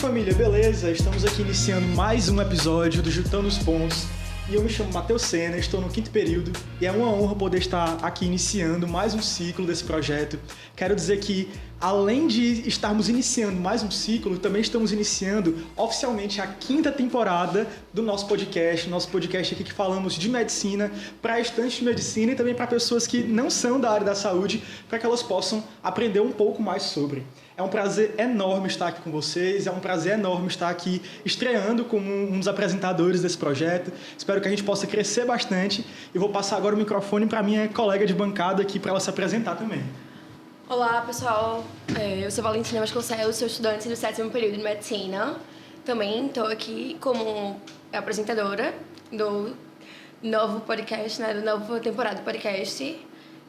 família, beleza? Estamos aqui iniciando mais um episódio do Juntando os Pontos. E eu me chamo Matheus Sena, estou no 5º período e é uma honra poder estar aqui iniciando mais um ciclo desse projeto. Quero dizer que, além de estarmos iniciando mais um ciclo, também estamos iniciando oficialmente a 5ª temporada do nosso podcast aqui que falamos de medicina para estudantes de medicina e também para pessoas que não são da área da saúde, para que elas possam aprender um pouco mais sobre. É um prazer enorme estar aqui com vocês, é um prazer enorme estar aqui estreando como um dos apresentadores desse projeto. Espero que a gente possa crescer bastante e vou passar agora o microfone para minha colega de bancada aqui para ela se apresentar também. Olá, pessoal. Eu sou Valentina Vasconcelos, sou estudante do 7º período de medicina. Também estou aqui como apresentadora do novo podcast, da nova temporada do podcast.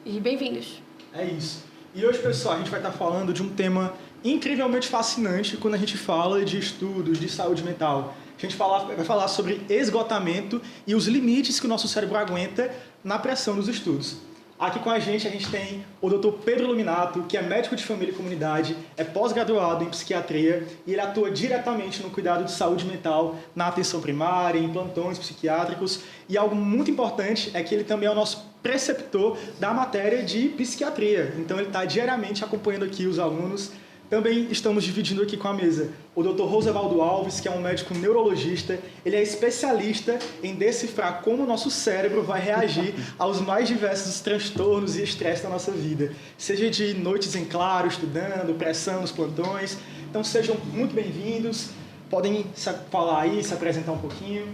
E bem-vindos. É isso. E hoje, pessoal, a gente vai estar falando de um tema incrivelmente fascinante quando a gente fala de estudos, de saúde mental. A gente vai falar sobre esgotamento e os limites que o nosso cérebro aguenta na pressão dos estudos. Aqui com a gente tem o Dr. Pedro Luminato, que é médico de família e comunidade, é pós-graduado em psiquiatria e ele atua diretamente no cuidado de saúde mental, na atenção primária, em plantões psiquiátricos. E algo muito importante é que ele também é o nosso preceptor da matéria de psiquiatria. Então ele está diariamente acompanhando aqui os alunos. Também estamos dividindo aqui com a mesa o Dr. Rosevaldo Alves, que é um médico neurologista. Ele é especialista em decifrar como o nosso cérebro vai reagir aos mais diversos transtornos e estresse da nossa vida. Seja de noites em claro, estudando, pressão nos plantões. Então sejam muito bem-vindos. Podem falar aí, se apresentar um pouquinho.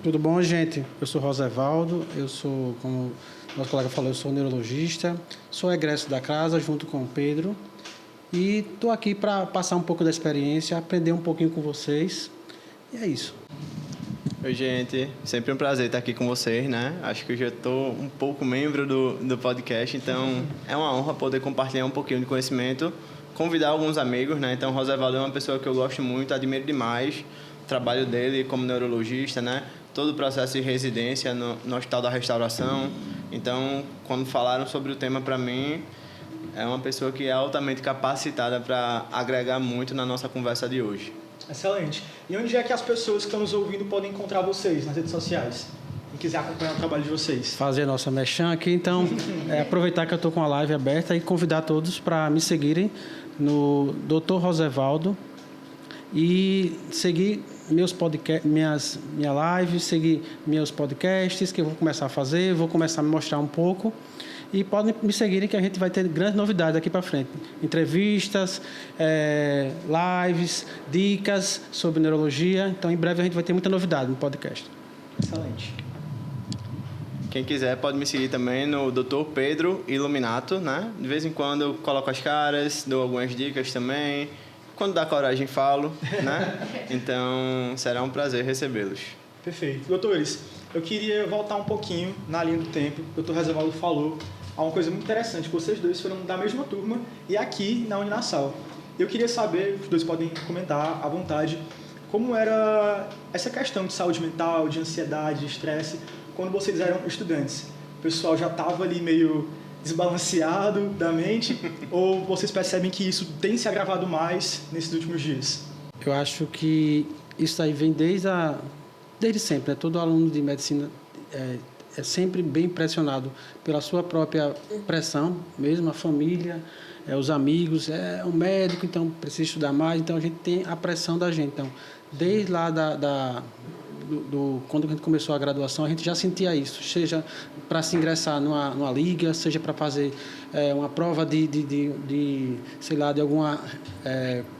Tudo bom, gente? Eu sou Rosevaldo, como nosso colega falou, eu sou neurologista, sou egresso da casa junto com o Pedro. E estou aqui para passar um pouco da experiência, aprender um pouquinho com vocês. E é isso. Oi, gente. Sempre um prazer estar aqui com vocês, né? Acho que eu já estou um pouco membro do podcast, então é uma honra poder compartilhar um pouquinho de conhecimento, convidar alguns amigos, né? Então, o Rosevaldo é uma pessoa que eu gosto muito, admiro demais o trabalho dele como neurologista, né? Todo o processo de residência no Hospital da Restauração. Então, quando falaram sobre o tema para mim, é uma pessoa que é altamente capacitada para agregar muito na nossa conversa de hoje. Excelente. E onde é que as pessoas que estão nos ouvindo podem encontrar vocês nas redes sociais? Quem quiser acompanhar o trabalho de vocês. Fazer a nossa merchan aqui, então, aproveitar que eu estou com a live aberta e convidar todos para me seguirem no Dr. Rosevaldo e seguir meus podcasts, minha live, seguir meus podcasts que eu vou começar a fazer, vou começar a me mostrar um pouco. E podem me seguirem que a gente vai ter grandes novidades daqui para frente. Entrevistas, lives, dicas sobre neurologia. Então, em breve, a gente vai ter muita novidade no podcast. Excelente. Quem quiser pode me seguir também no Dr. Pedro Iluminato, né? De vez em quando eu coloco as caras, dou algumas dicas também. Quando dá coragem, falo, né? Então, será um prazer recebê-los. Perfeito. Doutores, eu queria voltar um pouquinho na linha do tempo. O Dr. Rosevaldo falou há uma coisa muito interessante, que vocês dois foram da mesma turma e aqui na Uninasal. Eu queria saber, os dois podem comentar à vontade, como era essa questão de saúde mental, de ansiedade, de estresse, quando vocês eram estudantes. O pessoal já estava ali meio desbalanceado da mente ou vocês percebem que isso tem se agravado mais nesses últimos dias? Eu acho que isso aí vem desde sempre, né? Todo aluno de medicina é sempre bem pressionado pela sua própria pressão, mesmo a família, os amigos, o médico, então precisa estudar mais, então a gente tem a pressão da gente. Então, desde lá quando a gente começou a graduação, a gente já sentia isso, seja para se ingressar numa liga, seja para fazer uma prova de algum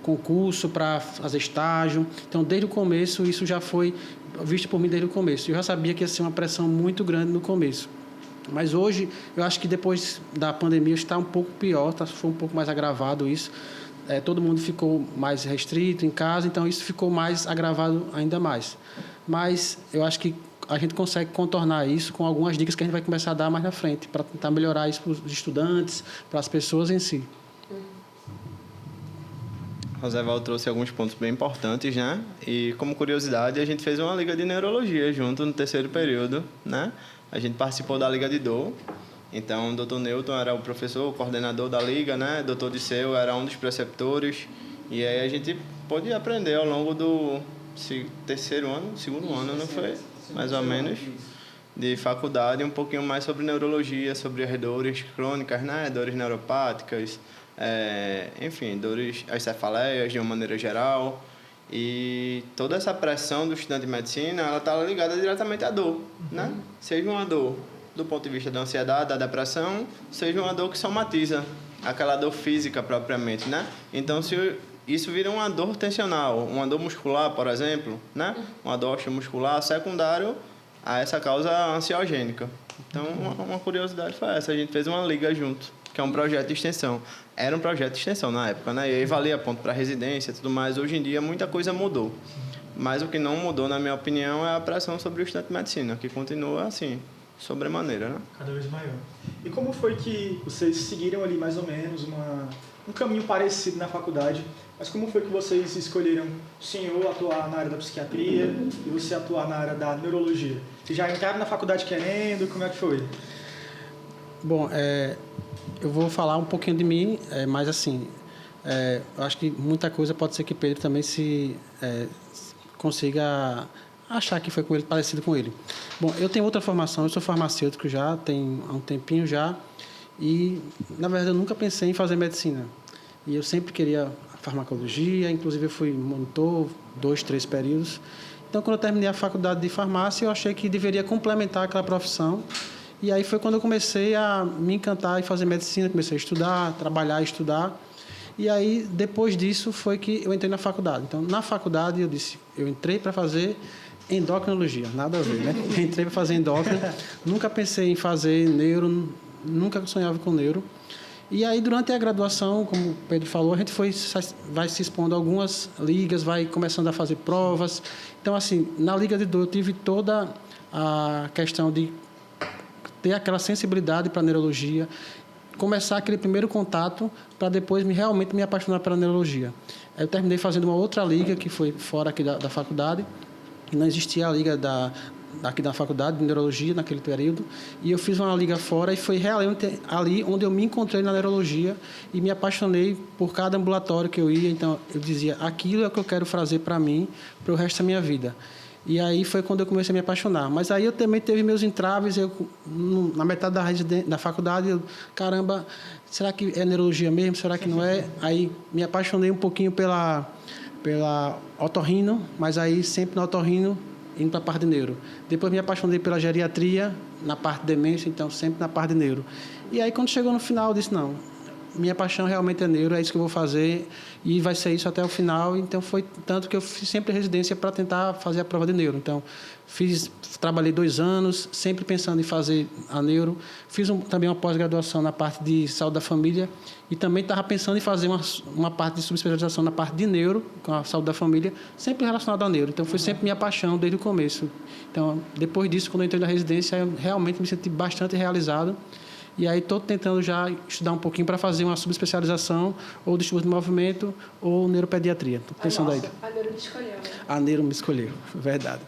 concurso para fazer estágio. Então, desde o começo, isso já foi visto por mim desde o começo. Eu já sabia que ia ser uma pressão muito grande no começo. Mas hoje, eu acho que depois da pandemia está um pouco pior, foi um pouco mais agravado isso. Todo mundo ficou mais restrito em casa, então isso ficou mais agravado ainda mais. Mas eu acho que a gente consegue contornar isso com algumas dicas que a gente vai começar a dar mais na frente, para tentar melhorar isso para os estudantes, para as pessoas em si. Rosevaldo trouxe alguns pontos bem importantes, né? E como curiosidade, a gente fez uma liga de neurologia junto no 3º período, né? A gente participou da Liga de Dor. Então, o Dr. Newton era o professor, o coordenador da liga, né? O Dr. Disseu era um dos preceptores. E aí a gente pôde aprender ao longo do segundo ano, não foi? Mais ou menos, de faculdade, um pouquinho mais sobre neurologia, sobre as dores crônicas, né? Dores neuropáticas, enfim, dores, as cefaleias de uma maneira geral. E toda essa pressão do estudante de medicina, ela está ligada diretamente à dor, né? Seja uma dor do ponto de vista da ansiedade, da depressão, seja uma dor que somatiza, aquela dor física propriamente, né? Então, se isso vira uma dor tensional, uma dor muscular, por exemplo, né? Uma dor muscular secundário a essa causa ansiogênica. Então, uma curiosidade foi essa, a gente fez uma liga junto, que é um projeto de extensão. Era um projeto de extensão na época, né? E aí valia ponto para residência e tudo mais. Hoje em dia, muita coisa mudou. Mas o que não mudou, na minha opinião, é a pressão sobre o estudante de medicina, que continua assim, sobremaneira, né? Cada vez maior. E como foi que vocês seguiram ali mais ou menos um caminho parecido na faculdade, mas como foi que vocês escolheram o senhor atuar na área da psiquiatria e você atuar na área da neurologia? Vocês já entraram na faculdade querendo? Como é que foi? Bom, eu vou falar um pouquinho de mim, mas assim, eu acho que muita coisa pode ser que Pedro também se consiga achar que foi com ele, parecido com ele. Bom, eu tenho outra formação, eu sou farmacêutico já, tem há um tempinho já, e na verdade eu nunca pensei em fazer medicina. E eu sempre queria farmacologia, inclusive eu fui monitor 2, 3 períodos. Então, quando eu terminei a faculdade de farmácia, eu achei que deveria complementar aquela profissão. E aí foi quando eu comecei a me encantar em fazer medicina, comecei a estudar, trabalhar e estudar. E aí, depois disso, foi que eu entrei na faculdade. Então, na faculdade, eu entrei para fazer endocrinologia, nada a ver, né? Entrei para fazer endócrino, nunca pensei em fazer neuro, nunca sonhava com neuro. E aí, durante a graduação, como o Pedro falou, a gente vai se expondo a algumas ligas, vai começando a fazer provas. Então, assim, na Liga de Dor, eu tive toda a questão de ter aquela sensibilidade para a neurologia, começar aquele primeiro contato para depois realmente me apaixonar pela neurologia. Eu terminei fazendo uma outra liga, que foi fora aqui da faculdade, e não existia a liga aqui da faculdade de neurologia naquele período, e eu fiz uma liga fora e foi realmente ali onde eu me encontrei na neurologia e me apaixonei por cada ambulatório que eu ia. Então eu dizia, aquilo é o que eu quero fazer para mim, para o resto da minha vida. E aí foi quando eu comecei a me apaixonar. Mas aí eu também teve meus entraves, na metade da faculdade, caramba, será que é neurologia mesmo? Será que não é? Aí me apaixonei um pouquinho pela otorrino, mas aí sempre na otorrino, indo para a parte de neuro. Depois me apaixonei pela geriatria, na parte de demência, então sempre na parte de neuro. E aí quando chegou no final, eu disse, não, minha paixão realmente é neuro, é isso que eu vou fazer e vai ser isso até o final. Então foi tanto que eu fiz sempre residência para tentar fazer a prova de neuro. Então trabalhei 2 anos, sempre pensando em fazer a neuro. Fiz também uma pós-graduação na parte de saúde da família e também estava pensando em fazer uma parte de subespecialização na parte de neuro, com a saúde da família, sempre relacionada à neuro. Então foi sempre minha paixão desde o começo. Então depois disso, quando eu entrei na residência, eu realmente me senti bastante realizado. E aí estou tentando já estudar um pouquinho para fazer uma subespecialização ou de estudo de movimento ou neuropediatria. Estou pensando aí. A neuro me escolheu, né? A neuro me escolheu, verdade.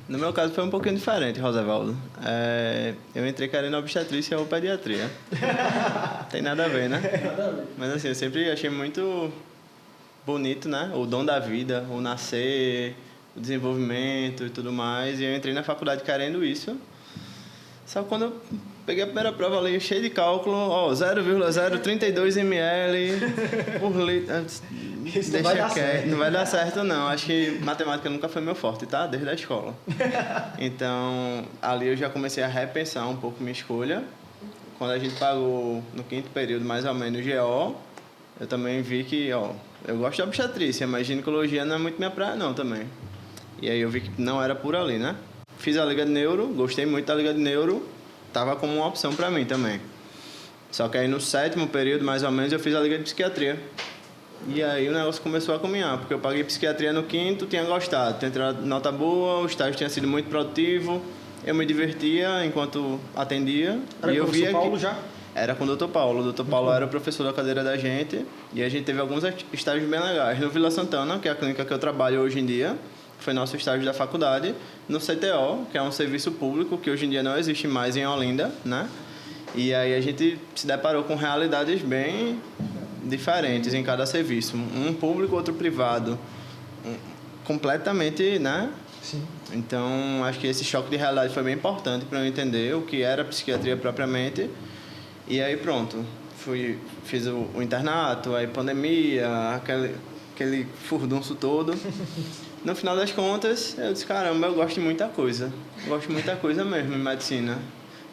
No meu caso foi um pouquinho diferente, Rosevaldo. Eu entrei querendo obstetrícia ou pediatria. Tem nada a ver, né? Nada a ver. Mas assim, eu sempre achei muito bonito, né? O dom da vida, o nascer, o desenvolvimento e tudo mais. E eu entrei na faculdade querendo isso. Só que quando eu peguei a primeira prova ali, cheio de cálculo, 0,032 ml por litro. Isso não vai dar certo. Não vai dar certo, não. Acho que matemática nunca foi meu forte, tá? Desde a escola. Então, ali eu já comecei a repensar um pouco minha escolha. Quando a gente pagou no 5º período, mais ou menos, GO, eu também vi que, eu gosto de obstetrícia, mas ginecologia não é muito minha praia, não, também. E aí eu vi que não era por ali, né? Fiz a Liga de Neuro, gostei muito da Liga de Neuro, tava como uma opção para mim também. Só que aí no 7º período, mais ou menos, eu fiz a Liga de Psiquiatria. E aí o negócio começou a caminhar, porque eu paguei Psiquiatria no 5º, tinha gostado, tinha tirado nota boa, o estágio tinha sido muito produtivo, eu me divertia enquanto atendia. Era e eu com o via Dr. Paulo que... já? Era com o Dr. Paulo. O Dr. Paulo era o professor da cadeira da gente e a gente teve alguns estágios bem legais. No Vila Santana, que é a clínica que eu trabalho hoje em dia, foi nosso estágio da faculdade. No CTO, que é um serviço público que hoje em dia não existe mais em Olinda, né? E aí a gente se deparou com realidades bem diferentes em cada serviço. Um público, outro privado. Completamente, né? Sim. Então, acho que esse choque de realidade foi bem importante para eu entender o que era psiquiatria propriamente. E aí, pronto. Fiz o internato, aí pandemia, aquele furdunço todo. No final das contas, eu disse, caramba, eu gosto de muita coisa. Gosto de muita coisa mesmo em medicina.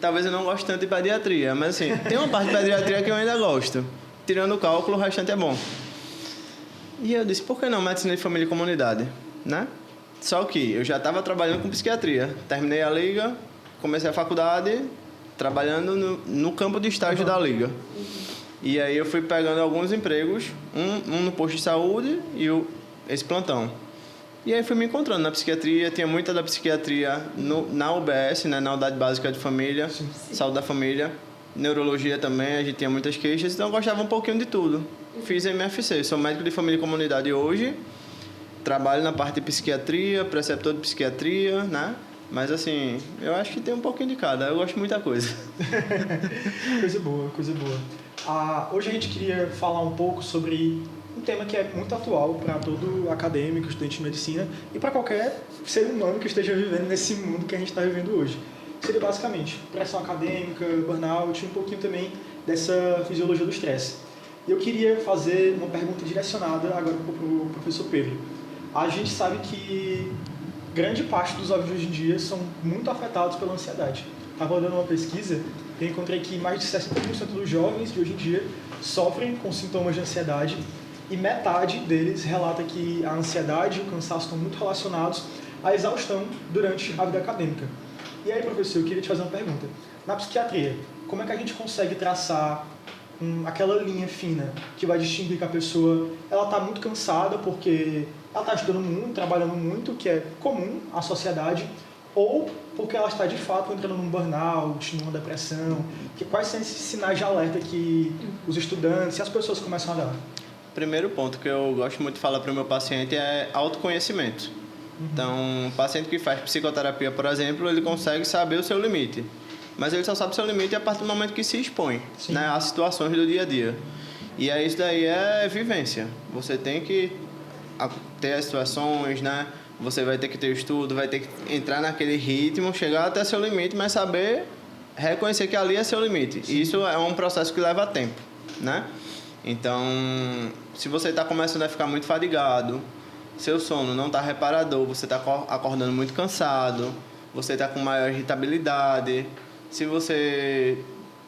Talvez eu não goste tanto de pediatria, mas assim, tem uma parte de pediatria que eu ainda gosto. Tirando o cálculo, o restante é bom. E eu disse, por que não medicina de família e comunidade, né? Só que eu já estava trabalhando com psiquiatria. Terminei a liga, comecei a faculdade, trabalhando no campo de estágio da liga. E aí eu fui pegando alguns empregos, um no posto de saúde e esse plantão. E aí fui me encontrando na psiquiatria, tinha muita da psiquiatria na UBS, né, na Unidade Básica de Família, Saúde da Família, neurologia também, a gente tinha muitas queixas, então eu gostava um pouquinho de tudo. Fiz MFC, sou médico de família e comunidade hoje, trabalho na parte de psiquiatria, preceptor de psiquiatria, né? Mas assim, eu acho que tem um pouquinho de cada, eu gosto de muita coisa. Coisa boa, coisa boa. Hoje a gente queria falar um pouco sobre um tema que é muito atual para todo acadêmico, estudante de medicina e para qualquer ser humano que esteja vivendo nesse mundo que a gente está vivendo hoje. Seria basicamente pressão acadêmica, burnout, um pouquinho também dessa fisiologia do estresse. E eu queria fazer uma pergunta direcionada agora para o professor Pedro. A gente sabe que grande parte dos jovens de hoje em dia são muito afetados pela ansiedade. Estava olhando uma pesquisa e eu encontrei que mais de 60% dos jovens de hoje em dia sofrem com sintomas de ansiedade e metade deles relata que a ansiedade e o cansaço estão muito relacionados à exaustão durante a vida acadêmica. E aí, professor, eu queria te fazer uma pergunta. Na psiquiatria, como é que a gente consegue traçar aquela linha fina que vai distinguir que a pessoa está muito cansada porque ela está estudando muito, trabalhando muito, que é comum à sociedade, ou porque ela está de fato entrando num burnout, numa depressão? Quais são esses sinais de alerta que os estudantes e as pessoas começam a dar? Primeiro ponto que eu gosto muito de falar para o meu paciente é autoconhecimento. Então, um paciente que faz psicoterapia, por exemplo, ele consegue saber o seu limite. Mas ele só sabe o seu limite a partir do momento que se expõe, né, às situações do dia a dia. E aí, isso daí é vivência. Você tem que ter as situações, né? Você vai ter que ter o estudo, vai ter que entrar naquele ritmo, chegar até seu limite, mas saber reconhecer que ali é seu limite. E isso é um processo que leva tempo, né? Então, se você está começando a ficar muito fadigado, seu sono não está reparador, você está acordando muito cansado, você está com maior irritabilidade, se você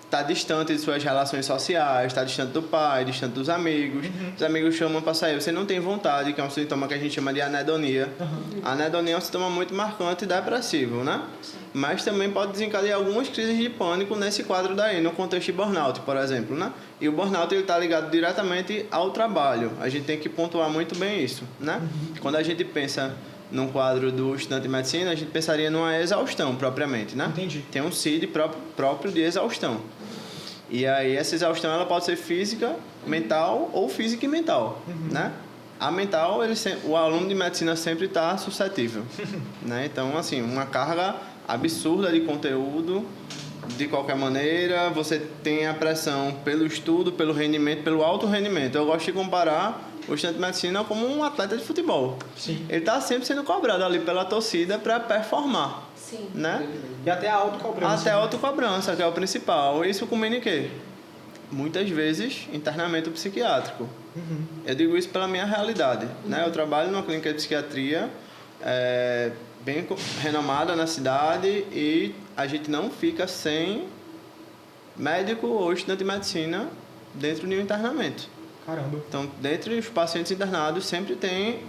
está distante de suas relações sociais, está distante do pai, distante dos amigos, os amigos chamam para sair, você não tem vontade, que é um sintoma que a gente chama de anedonia. A anedonia é um sintoma muito marcante e depressivo, né? Mas também pode desencadear algumas crises de pânico nesse quadro daí, no contexto de burnout, por exemplo, né? E o burnout está ligado diretamente ao trabalho. A gente tem que pontuar muito bem isso, né? Quando a gente pensa num quadro do estudante de medicina, a gente pensaria numa exaustão propriamente, né? Entendi. Tem um CID próprio de exaustão. E aí essa exaustão ela pode ser física, mental ou física e mental, né? A mental, o aluno de medicina sempre está suscetível, né? Então, assim, uma carga absurda de conteúdo, de qualquer maneira, você tem a pressão pelo estudo, pelo rendimento, pelo alto rendimento. Eu gosto de comparar o estudante de medicina como um atleta de futebol. Sim. Ele está sempre sendo cobrado ali pela torcida para performar. Sim. Né? E até a autocobrança. Até a autocobrança, que é o principal. Isso culmina em quê? Muitas vezes, internamento psiquiátrico. Eu digo isso pela minha realidade. Né? Eu trabalho numa clínica de psiquiatria bem renomada na cidade e a gente não fica sem médico ou estudante de medicina dentro de um internamento. Caramba. Então, dentre os pacientes internados, sempre tem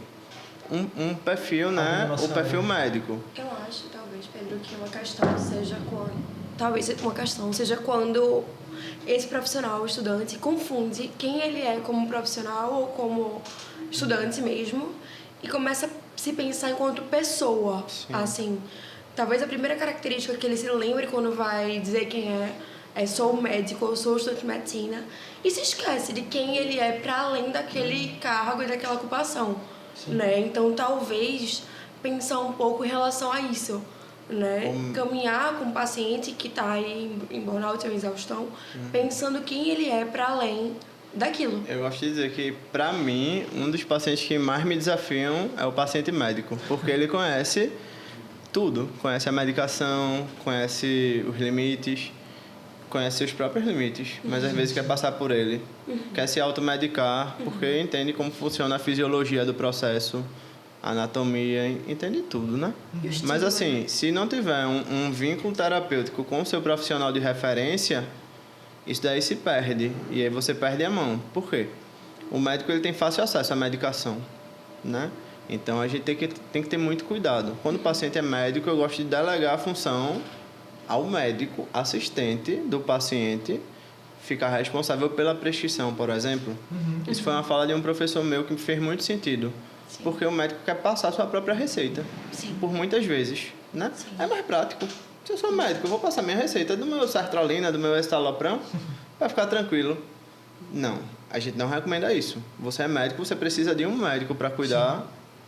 um perfil, né? O perfil médico. Eu acho, talvez, Pedro, que uma questão seja quando... Talvez uma questão seja quando esse profissional, o estudante, confunde quem ele é como profissional ou como estudante mesmo e começa a se pensar enquanto pessoa. Sim. Assim, talvez a primeira característica que ele se lembre quando vai dizer quem é sou médico ou sou estudante de medicina, e se esquece de quem ele é para além daquele cargo e daquela ocupação, né? Então, talvez pensar um pouco em relação a isso, né? Caminhar com um paciente que está em burnout ou exaustão, pensando quem ele é para além daquilo. Eu gosto de dizer que, para mim, um dos pacientes que mais me desafiam é o paciente médico, porque ele conhece tudo. Conhece a medicação, conhece os limites, conhece seus próprios limites, mas às vezes quer passar por ele. Quer se automedicar, porque entende como funciona a fisiologia do processo, a anatomia, entende tudo, né? Mas assim, se não tiver um vínculo terapêutico com o seu profissional de referência, isso daí se perde, e aí você perde a mão. Por quê? O médico ele tem fácil acesso à medicação, né? Então a gente tem que ter muito cuidado. Quando o paciente é médico, eu gosto de delegar a função ao médico assistente do paciente ficar responsável pela prescrição, por exemplo. Isso foi uma fala de um professor meu que me fez muito sentido. Sim. Porque o médico quer passar a sua própria receita. Sim. Por muitas vezes, né? Sim. É mais prático. Se eu sou médico, eu vou passar minha receita do meu sertralina, do meu estalopram, para ficar tranquilo. Não, a gente não recomenda isso. Você é médico, você precisa de um médico para cuidar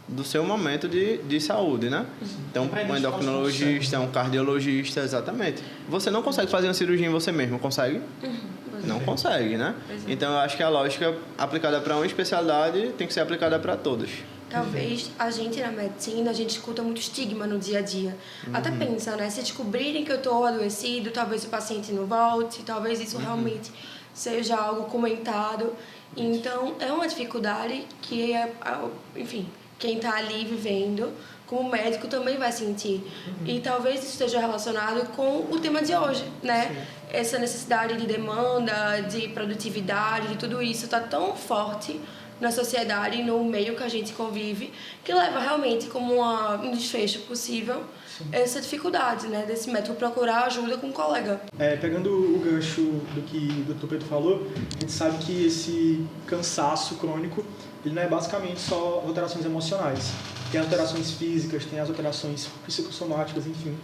do seu momento de saúde, né? Então, um endocrinologista, um cardiologista, exatamente. Você não consegue fazer uma cirurgia em você mesmo, consegue? Não consegue, né? Então, eu acho que a lógica aplicada para uma especialidade tem que ser aplicada para todas. Talvez a gente na medicina, a gente escuta muito estigma no dia a dia. Até pensa, né? Se descobrirem que eu estou adoecido, talvez o paciente não volte, talvez isso realmente seja algo comentado. Então, é uma dificuldade que, enfim, quem está ali vivendo, como médico, também vai sentir. E talvez isso esteja relacionado com o tema de hoje, né? Sim. Essa necessidade de demanda, de produtividade, de tudo isso está tão forte na sociedade e no meio que a gente convive, que leva realmente como um desfecho possível essa dificuldade, né, desse médico procurar ajuda com um colega. Pegando o gancho do que o Dr. Pedro falou, a gente sabe que esse cansaço crônico, ele não é basicamente só alterações emocionais. Tem alterações físicas, tem as alterações psicossomáticas, enfim.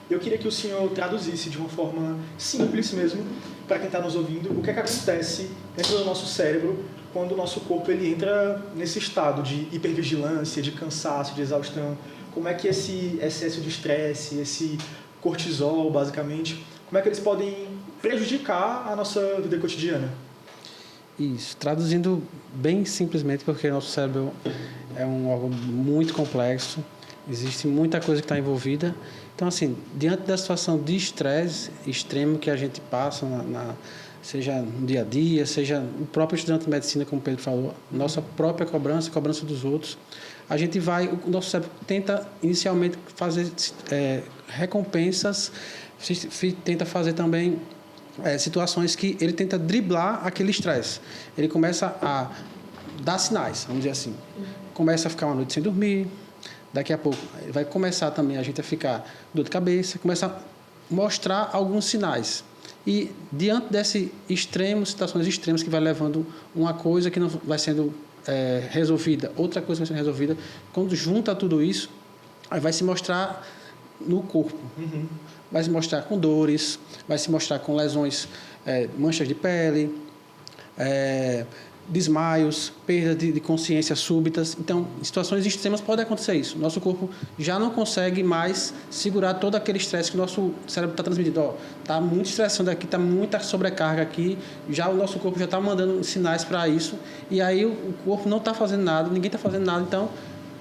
Eu queria que o senhor traduzisse de uma forma simples mesmo, para quem está nos ouvindo, o que é que acontece dentro do nosso cérebro quando o nosso corpo ele entra nesse estado de hipervigilância, de cansaço, de exaustão. Como é que esse excesso de estresse, esse cortisol, basicamente, como é que eles podem prejudicar a nossa vida cotidiana? Isso, traduzindo bem simplesmente, porque o nosso cérebro é um órgão muito complexo, existe muita coisa que está envolvida. Então, assim, diante da situação de estresse extremo que a gente passa, seja no dia a dia, seja o próprio estudante de medicina, como o Pedro falou, nossa própria cobrança, a cobrança dos outros, o nosso cérebro tenta inicialmente fazer recompensas, tenta fazer também situações que ele tenta driblar aquele estresse. Ele começa a dar sinais, vamos dizer assim. Começa a ficar uma noite sem dormir, daqui a pouco vai começar também a gente a ficar dor de cabeça, começa a mostrar alguns sinais. E diante desse extremo, situações extremas que vai levando uma coisa que não vai sendo resolvida, outra coisa que vai sendo resolvida, quando junta tudo isso, aí vai se mostrar no corpo. Vai se mostrar com dores, vai se mostrar com lesões, manchas de pele, desmaios, perda de consciência súbitas. Então, em situações extremas pode acontecer isso. Nosso corpo já não consegue mais segurar todo aquele estresse que o nosso cérebro está transmitindo. Está muito estressando aqui, está muita sobrecarga aqui, já o nosso corpo já está mandando sinais para isso, e aí o corpo não está fazendo nada, ninguém está fazendo nada, então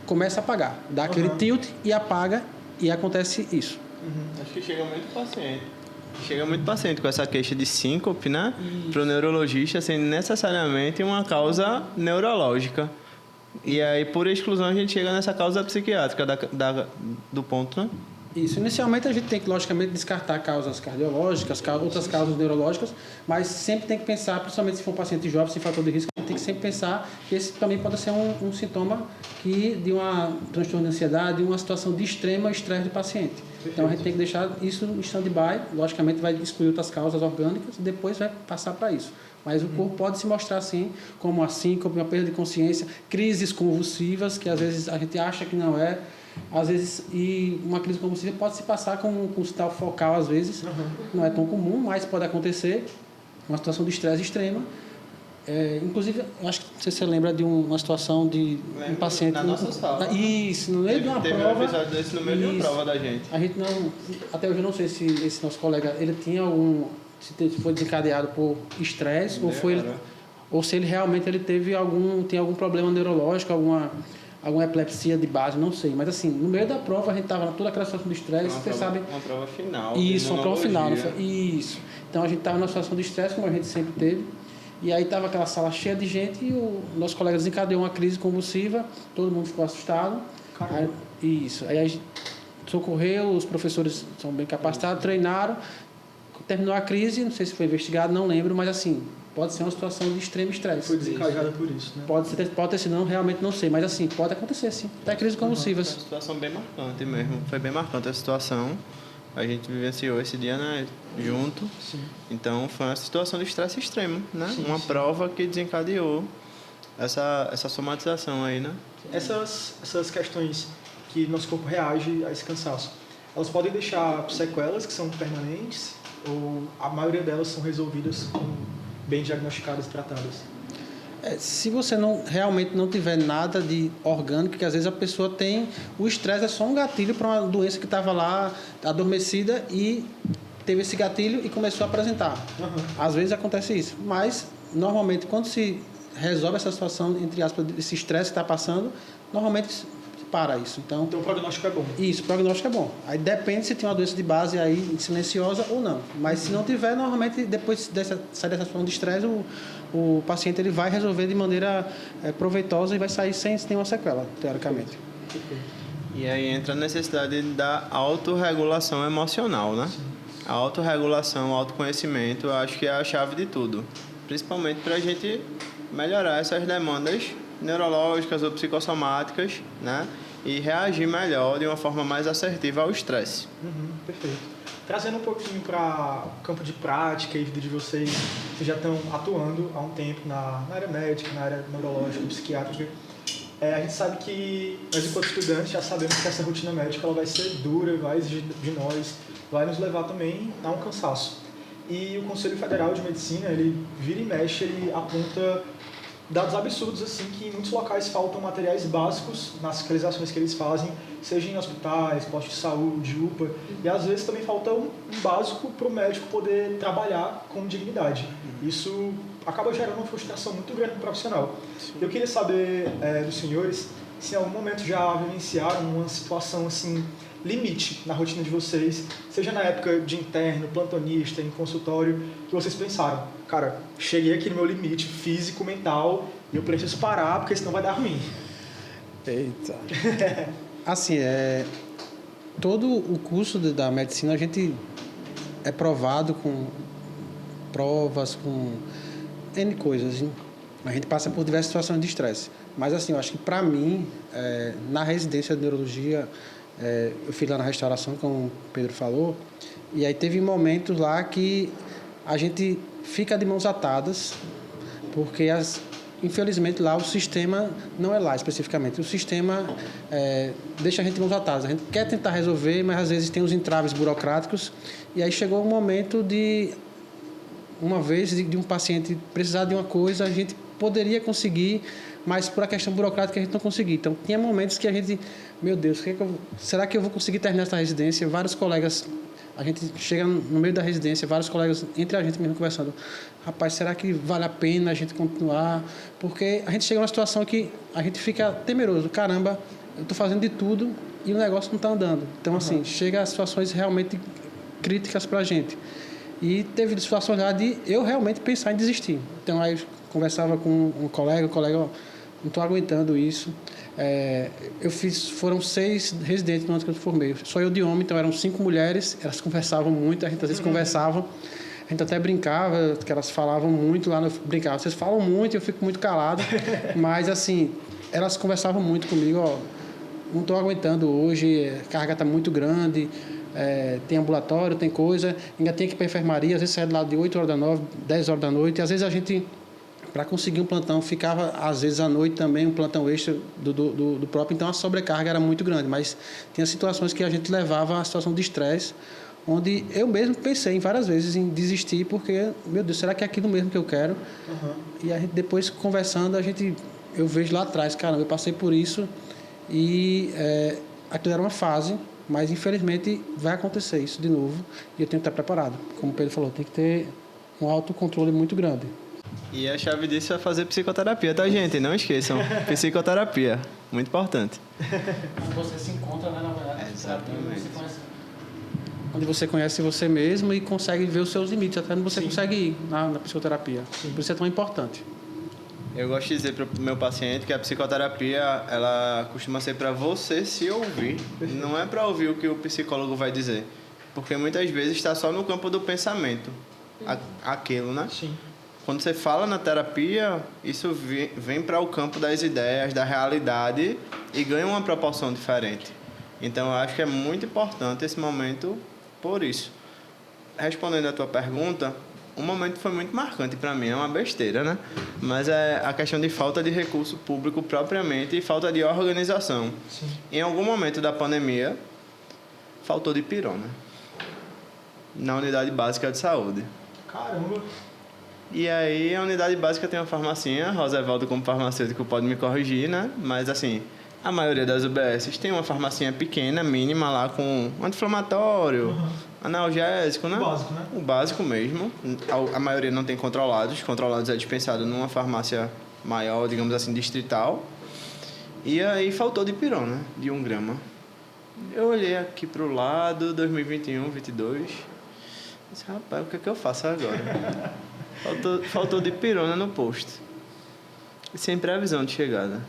começa a apagar. Dá aquele tilt e apaga, e acontece isso. Acho que chega muito paciente com essa queixa de síncope, né? Para o neurologista, sem necessariamente uma causa neurológica. E aí, por exclusão, a gente chega nessa causa psiquiátrica do ponto, né? Isso. Inicialmente, a gente tem que, logicamente, descartar causas cardiológicas, outras causas neurológicas, mas sempre tem que pensar, principalmente se for um paciente jovem, sem fator de risco, a gente tem que sempre pensar que esse também pode ser um sintoma de um transtorno de ansiedade, uma situação de extremo estresse do paciente. Perfeito. Então, a gente tem que deixar isso em stand-by, logicamente, vai excluir outras causas orgânicas e depois vai passar para isso. Mas o corpo pode se mostrar assim, como uma perda de consciência, crises convulsivas, que às vezes a gente acha que não é. Às vezes, e uma crise convulsiva pode se passar com um sinal focal, às vezes. Não é tão comum, mas pode acontecer. Uma situação de estresse extrema. Inclusive, eu acho que você lembra de uma situação de um paciente... Na nossa sala. Isso, no meio de uma prova. Teve um episódio desse no meio de uma prova da gente. A gente não... Até hoje eu não sei se esse nosso colega, ele tinha se foi desencadeado por estresse ou foi... ou se ele realmente tem algum problema neurológico, alguma epilepsia de base, não sei. Mas assim, no meio da prova a gente estava toda aquela situação de estresse, você sabe... Uma prova final. Isso, uma prova final. imunologia. Isso. Então a gente estava numa situação de estresse, como a gente sempre teve. E aí estava aquela sala cheia de gente e o nosso colega desencadeou uma crise convulsiva, todo mundo ficou assustado. Caramba. Isso. Aí a gente socorreu, os professores são bem capacitados, treinaram, terminou a crise, não sei se foi investigado, não lembro, mas assim, pode ser uma situação de extremo estresse. Foi desencadeada por isso, né? Pode ter sido, não, realmente não sei, mas assim, pode acontecer sim. Até crises convulsivas. Foi uma situação bem marcante mesmo. Foi bem marcante a situação. A gente vivenciou esse dia, né, junto. Sim. Então foi uma situação de estresse extremo, né? Sim, uma sim. prova que desencadeou essa somatização aí, né? Essas questões que nosso corpo reage a esse cansaço, elas podem deixar sequelas que são permanentes ou a maioria delas são resolvidas bem diagnosticadas e tratadas? Se você realmente não tiver nada de orgânico, que às vezes a pessoa tem... O estresse é só um gatilho para uma doença que estava lá adormecida e teve esse gatilho e começou a apresentar. Uhum. Às vezes acontece isso. Mas, normalmente, quando se resolve essa situação, entre aspas, esse estresse que está passando, normalmente se para isso. Então, Então o prognóstico é bom. isso, o prognóstico é bom. Aí depende se tem uma doença de base aí silenciosa ou não. Mas se não tiver, normalmente depois sai dessa situação de estresse, o paciente ele vai resolver de maneira proveitosa e vai sair sem nenhuma sequela, teoricamente. Perfeito. E aí entra a necessidade da autorregulação emocional, né? A autorregulação, o autoconhecimento, eu acho que é a chave de tudo. Principalmente para a gente melhorar essas demandas neurológicas ou psicossomáticas, né? E reagir melhor de uma forma mais assertiva ao estresse. Perfeito. Trazendo um pouquinho para o campo de prática e vida de vocês, vocês já estão atuando há um tempo na área médica, na área neurológica, psiquiátrica. A gente sabe que nós, enquanto estudantes, já sabemos que essa rotina médica ela vai ser dura, vai exigir de nós, vai nos levar também a um cansaço. E o Conselho Federal de Medicina, ele vira e mexe, ele aponta dados absurdos, assim, que em muitos locais faltam materiais básicos nas fiscalizações que eles fazem, seja em hospitais, postos de saúde, UPA, e às vezes também falta um básico para o médico poder trabalhar com dignidade. Isso acaba gerando uma frustração muito grande no profissional. Eu queria saber dos senhores se em algum momento já vivenciaram uma situação assim, limite na rotina de vocês, seja na época de interno, plantonista, em consultório, que vocês pensaram, cara, cheguei aqui no meu limite físico, mental, e eu preciso parar porque senão vai dar ruim. Eita. Assim, todo o curso da medicina a gente é provado com provas, com N coisas. Hein? A gente passa por diversas situações de estresse. Mas assim, eu acho que para mim, na residência de neurologia, eu fiz lá na restauração, como o Pedro falou, e aí teve momentos lá que a gente fica de mãos atadas, porque infelizmente lá o sistema não é lá especificamente, o sistema deixa a gente de mãos atadas. A gente quer tentar resolver, mas às vezes tem os entraves burocráticos, e aí chegou o momento de, uma vez, de um paciente precisar de uma coisa, a gente poderia conseguir, mas por a questão burocrática a gente não conseguia. Então, tinha momentos que a gente, meu Deus, será que eu vou conseguir terminar essa residência? Vários colegas, a gente chega no meio da residência, vários colegas, entre a gente mesmo conversando, rapaz, será que vale a pena a gente continuar? Porque a gente chega numa situação que a gente fica temeroso, caramba, eu estou fazendo de tudo e o negócio não está andando. Então, assim, chega a situações realmente críticas para a gente. E teve situações lá de eu realmente pensar em desistir. Então, aí eu conversava com um colega, ó, não estou aguentando isso. Foram 6 residentes no ano que eu formei. Só eu de homem, então eram 5 mulheres, elas conversavam muito, a gente às vezes conversava, a gente até brincava, que elas falavam muito lá, eu brincava, vocês falam muito, eu fico muito calado, mas assim, elas conversavam muito comigo, ó, não estou aguentando hoje, a carga está muito grande, tem ambulatório, tem coisa, ainda tem que ir para a enfermaria, às vezes sai de lá de 8 horas da noite, 10 horas da noite, e às vezes a gente, para conseguir um plantão, ficava às vezes à noite também, um plantão extra do próprio, então a sobrecarga era muito grande, mas tinha situações que a gente levava a situação de estresse, onde eu mesmo pensei várias vezes em desistir, porque, meu Deus, será que é aquilo mesmo que eu quero? E a gente, depois conversando, eu vejo lá atrás, caramba, eu passei por isso e aquilo era uma fase, mas infelizmente vai acontecer isso de novo e eu tenho que estar preparado. Como o Pedro falou, tem que ter um autocontrole muito grande. E a chave disso é fazer psicoterapia, tá, gente? Não esqueçam. Psicoterapia. Muito importante. Onde você se encontra, né, na verdade. Exatamente. Onde você conhece você mesmo e consegue ver os seus limites, até onde você consegue ir na psicoterapia. Por isso é tão importante. Eu gosto de dizer para o meu paciente que a psicoterapia, ela costuma ser para você se ouvir. Não é para ouvir o que o psicólogo vai dizer. Porque muitas vezes está só no campo do pensamento. Aquilo, né? Sim. Quando você fala na terapia, isso vem para o campo das ideias, da realidade e ganha uma proporção diferente. Então, eu acho que é muito importante esse momento por isso. Respondendo a tua pergunta, um momento que foi muito marcante para mim, é uma besteira, né? Mas é a questão de falta de recurso público propriamente e falta de organização. Sim. Em algum momento da pandemia, faltou de pirona na unidade básica de saúde. Caramba. E aí, a unidade básica tem uma farmacinha, Rosevaldo como farmacêutico pode me corrigir, né? Mas assim, a maioria das UBSs tem uma farmacinha pequena, mínima lá com anti-inflamatório, analgésico, né? O básico, né? O básico mesmo. A maioria não tem controlados. Controlados é dispensado numa farmácia maior, digamos assim, distrital. E aí faltou de pirona, de 1 grama. Eu olhei aqui pro lado, 2021, 2022. Disse, rapaz, o que é que eu faço agora? Faltou de pirona no posto. Sem previsão de chegada.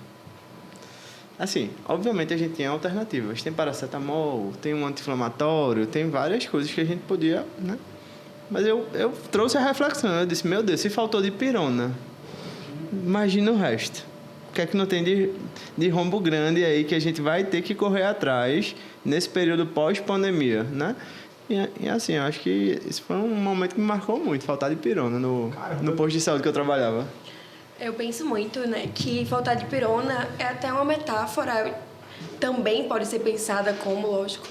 Assim, obviamente a gente tem alternativas. Tem paracetamol, tem um anti-inflamatório, tem várias coisas que a gente podia, né? Mas eu trouxe a reflexão. Eu disse, meu Deus, se faltou de pirona, imagina o resto. O que é que não tem de rombo grande aí que a gente vai ter que correr atrás nesse período pós-pandemia, né? E assim, eu acho que isso foi um momento que me marcou muito, faltar de pirona no posto de saúde que eu trabalhava. Eu penso muito, né, que faltar de pirona é até uma metáfora, também pode ser pensada como, lógico,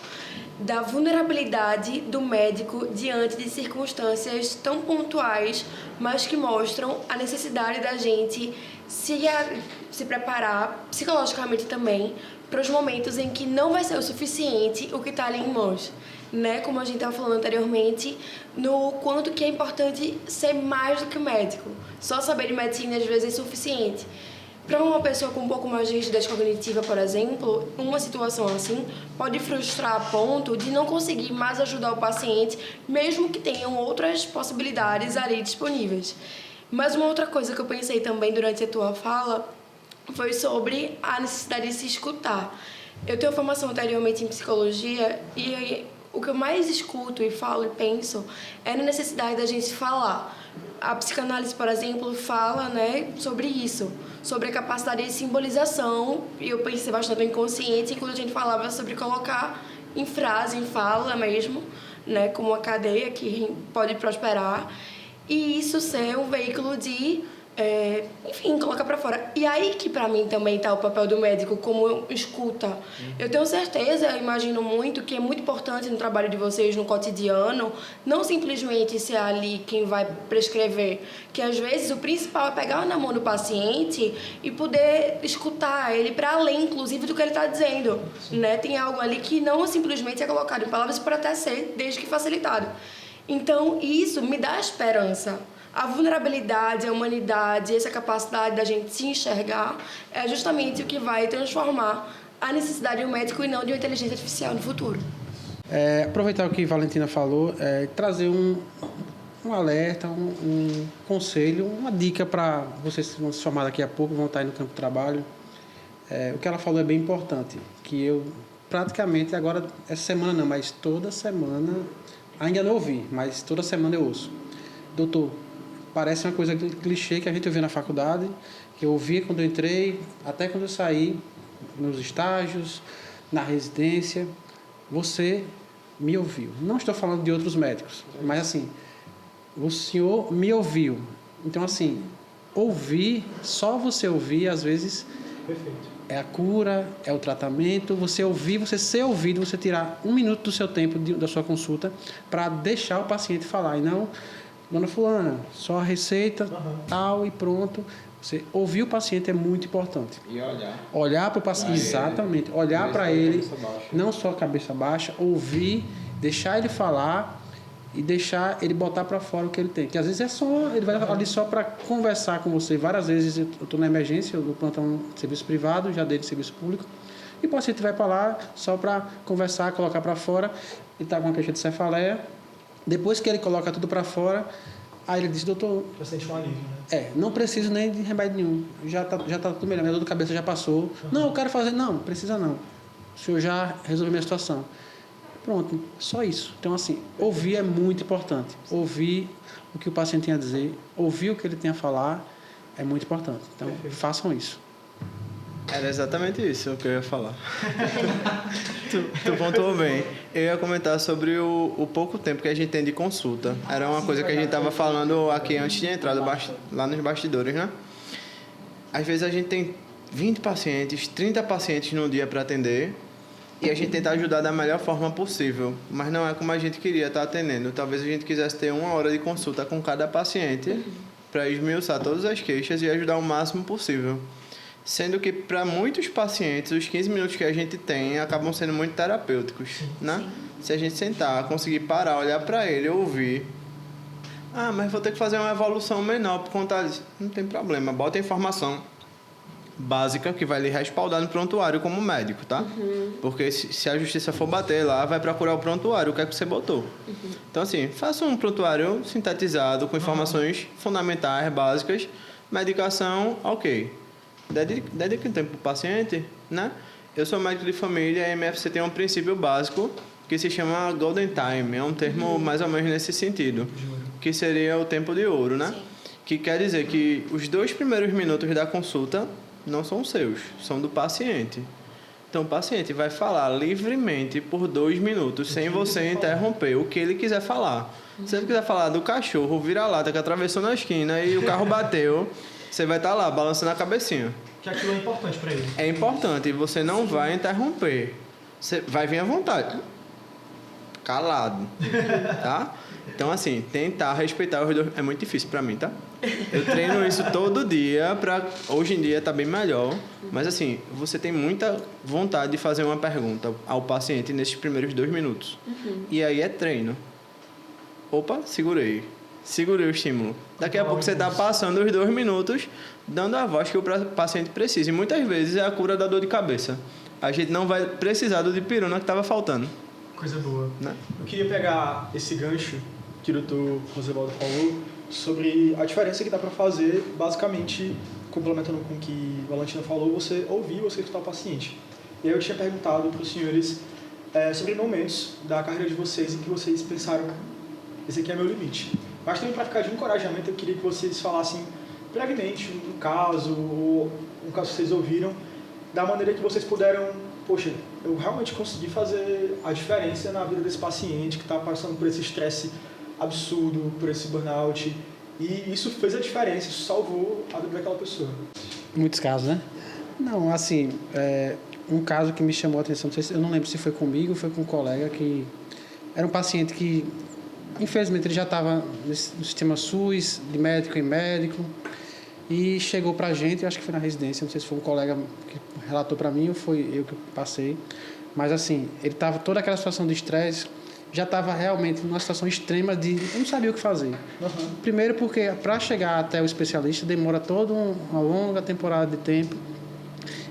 da vulnerabilidade do médico diante de circunstâncias tão pontuais, mas que mostram a necessidade da gente se preparar psicologicamente também para os momentos em que não vai ser o suficiente o que está ali em mãos. Né? Como a gente estava falando anteriormente, no quanto que é importante ser mais do que médico. Só saber de medicina às vezes é insuficiente. Para uma pessoa com um pouco mais de rigidez cognitiva, por exemplo, uma situação assim pode frustrar a ponto de não conseguir mais ajudar o paciente, mesmo que tenham outras possibilidades ali disponíveis. Mas uma outra coisa que eu pensei também durante a tua fala foi sobre a necessidade de se escutar. Eu tenho formação anteriormente em psicologia e o que eu mais escuto e falo e penso é na necessidade da gente falar. A psicanálise, por exemplo, fala, né, sobre isso, sobre a capacidade de simbolização, e eu pensei bastante no inconsciente quando a gente falava sobre colocar em frase, em fala mesmo, né, como uma cadeia que pode prosperar, e isso ser um veículo de enfim, colocar pra fora. E aí que pra mim também tá o papel do médico como escuta. Eu tenho certeza, eu imagino muito, que é muito importante no trabalho de vocês, no cotidiano, não simplesmente ser ali quem vai prescrever, que às vezes o principal é pegar na mão do paciente e poder escutar ele para além, inclusive, do que ele tá dizendo, né? Tem algo ali que não simplesmente é colocado em palavras, para até ser, desde que facilitado. Então, isso me dá esperança. A vulnerabilidade, a humanidade, essa capacidade da gente se enxergar é justamente o que vai transformar a necessidade de um médico e não de uma inteligência artificial no futuro. Aproveitar o que a Valentina falou, trazer um alerta, um conselho, uma dica para vocês que vão se formar daqui a pouco, vão estar aí no campo de trabalho. O que ela falou é bem importante, que eu praticamente agora, essa semana não, mas toda semana, ainda não ouvi, mas toda semana eu ouço. Doutor, parece uma coisa clichê que a gente ouvia na faculdade, que eu ouvia quando eu entrei, até quando eu saí, nos estágios, na residência. Você me ouviu. Não estou falando de outros médicos, mas assim, o senhor me ouviu. Então, assim, ouvir, só você ouvir, às vezes, Perfeito. é a cura, é o tratamento. Você ouvir, você ser ouvido, você tirar 1 minuto do seu tempo, da sua consulta, para deixar o paciente falar, e não... Dona fulana, só a receita, tal, e pronto. Você ouvir o paciente é muito importante. E olhar. Olhar para o paciente, exatamente. Olhar para ele, não só a cabeça baixa, ouvir, deixar ele falar e deixar ele botar para fora o que ele tem. Que às vezes ele vai ali só para conversar com você. Várias vezes eu estou na emergência, eu dou plantão de serviço privado, já dei de serviço público, e o paciente vai para lá só para conversar, colocar para fora. Ele está com uma queixa de cefaleia. Depois que ele coloca tudo para fora, aí ele diz: doutor, Já sente um alívio, né? não preciso nem de remédio nenhum, já tá tudo melhor, minha dor de cabeça já passou. Não, eu quero fazer. Não, precisa não. O senhor já resolveu minha situação. Pronto, só isso. Então, assim, ouvir é muito importante. Ouvir o que o paciente tem a dizer, ouvir o que ele tem a falar é muito importante. Então, façam isso. Era exatamente isso que eu ia falar. tu pontuou bem. Eu ia comentar sobre o pouco tempo que a gente tem de consulta. Era uma coisa que a gente estava falando aqui antes de entrar lá nos bastidores, né? Às vezes a gente tem 20 pacientes, 30 pacientes no dia para atender e a gente tenta ajudar da melhor forma possível, mas não é como a gente queria estar atendendo. Talvez a gente quisesse ter 1 hora de consulta com cada paciente para esmiuçar todas as queixas e ajudar o máximo possível. Sendo que para muitos pacientes, os 15 minutos que a gente tem acabam sendo muito terapêuticos, né? Se a gente sentar, conseguir parar, olhar para ele, ouvir. Ah, mas vou ter que fazer uma evolução menor por conta disso. Não tem problema, bota a informação básica que vai lhe respaldar no prontuário como médico, tá? Porque se a justiça for bater lá, vai procurar o prontuário, o que é que você botou. Então, assim, faça um prontuário sintetizado com informações fundamentais, básicas, medicação, ok. Dedique um tempo para o paciente, né? Eu sou médico de família e a MFC tem um princípio básico que se chama Golden Time, é um termo mais ou menos nesse sentido, que seria o tempo de ouro, né? Sim. Que quer dizer que os 2 primeiros minutos da consulta não são seus, são do paciente. Então, o paciente vai falar livremente por 2 minutos, sem você interromper o que ele quiser falar. Se ele quiser falar do cachorro vira-lata que atravessou na esquina e o carro bateu, você vai estar lá balançando a cabecinha. Que aquilo é importante para ele. É importante e você não vai interromper. Você vai vir à vontade. Calado. Tá? Então, assim, tentar respeitar os dois é muito difícil para mim, tá? Eu treino isso todo dia hoje em dia tá bem melhor, mas assim, você tem muita vontade de fazer uma pergunta ao paciente nesses primeiros 2 minutos. E aí é treino. Opa, segurei o estímulo. Daqui a pouco você está passando os 2 minutos dando a voz que o paciente precisa. E muitas vezes é a cura da dor de cabeça. A gente não vai precisar do dipirona que estava faltando. Coisa boa. Né? Eu queria pegar esse gancho que o Dr. Rosevaldo falou sobre a diferença que dá para fazer, basicamente, complementando com o que o Valentina falou, você ouvir, você escutar o paciente. E aí eu tinha perguntado para os senhores sobre momentos da carreira de vocês em que vocês pensaram, esse aqui é meu limite. Mas também, para ficar de encorajamento, eu queria que vocês falassem brevemente um caso, ou um caso que vocês ouviram, da maneira que vocês puderam, poxa, eu realmente consegui fazer a diferença na vida desse paciente que está passando por esse estresse absurdo, por esse burnout, e isso fez a diferença, isso salvou a vida daquela pessoa. Muitos casos, né? Não, assim, um caso que me chamou a atenção, eu não lembro se foi comigo ou foi com um colega, que era um paciente que, infelizmente, ele já estava no sistema SUS, de médico em médico, e chegou para a gente, acho que foi na residência, não sei se foi um colega que relatou para mim ou foi eu que passei, mas assim, ele estava toda aquela situação de estresse, já estava realmente numa situação extrema de eu não sabia o que fazer. Primeiro porque para chegar até o especialista demora toda uma longa temporada de tempo,